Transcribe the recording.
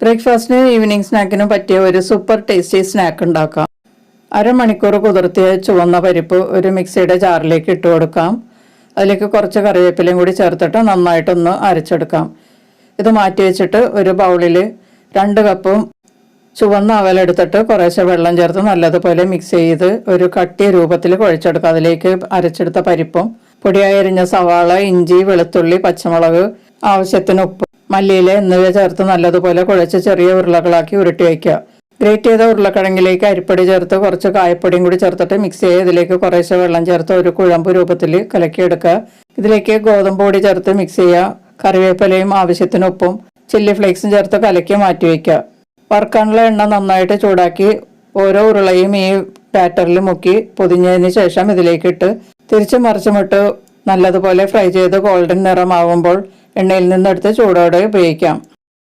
ബ്രേക്ക്ഫാസ്റ്റിനും evening സ്നാക്കിനും പറ്റിയ ഒരു super tasty snack ഉണ്ടാക്കാം. അരമണിക്കൂർ കുതിർത്തിയ ചുവന്ന പരിപ്പ് ഒരു മിക്സിയുടെ ജാറിലേക്ക് ഇട്ട് കൊടുക്കാം. അതിലേക്ക് കുറച്ച് കറിവേപ്പിലയും കൂടി ചേർത്തിട്ട് നന്നായിട്ടൊന്ന് അരച്ചെടുക്കാം. ഇത് മാറ്റി വെച്ചിട്ട് ഒരു ബൗളിൽ 2 കപ്പ് ചുവന്ന അവലെടുത്തിട്ട് കുറേശ്ശെ വെള്ളം ചേർത്ത് നല്ലതുപോലെ മിക്സ് ചെയ്ത് ഒരു കട്ടിയ രൂപത്തിൽ കുഴച്ചെടുക്കുക. അതിലേക്ക് അരച്ചെടുത്ത പരിപ്പും പൊടിയായി അരിഞ്ഞ സവാള, ഇഞ്ചി, വെളുത്തുള്ളി, പച്ചമുളക്, ആവശ്യത്തിന് ഉപ്പ്, മല്ലിയില എന്നിവ ചേർത്ത് നല്ലതുപോലെ കുഴച്ച് ചെറിയ ഉരുളകളാക്കി ഉരുട്ടി വയ്ക്കുക. ഗ്രേറ്റ് ചെയ്ത ഉരുളക്കിഴങ്ങിലേക്ക് അരിപ്പൊടി ചേർത്ത് കുറച്ച് കായപ്പൊടിയും കൂടി ചേർത്തിട്ട് മിക്സ് ചെയ്ത് ഇതിലേക്ക് കുറേശ്ശെ വെള്ളം ചേർത്ത് ഒരു കുഴമ്പ് രൂപത്തിൽ കലക്കിയെടുക്കുക. ഇതിലേക്ക് ഗോതമ്പ് പൊടി ചേർത്ത് മിക്സ് ചെയ്യുക. കറിവേപ്പിലയും ആവശ്യത്തിന് ഉപ്പും ചില്ലി ഫ്ലേക്സും ചേർത്ത് കലക്കി മാറ്റി വയ്ക്കുക. വറുക്കാനുള്ള എണ്ണ നന്നായിട്ട് ചൂടാക്കി ഓരോ ഉരുളയും ഈ ബാറ്ററിൽ മുക്കി പൊതിഞ്ഞതിന് ശേഷം ഇതിലേക്കിട്ട് തിരിച്ചു മറിച്ചുമിട്ട് നല്ലതുപോലെ ഫ്രൈ ചെയ്ത് ഗോൾഡൻ നിറമാകുമ്പോൾ എണ്ണയിൽ നിന്നെടുത്ത് ചൂടോടെ ഉപയോഗിക്കാം.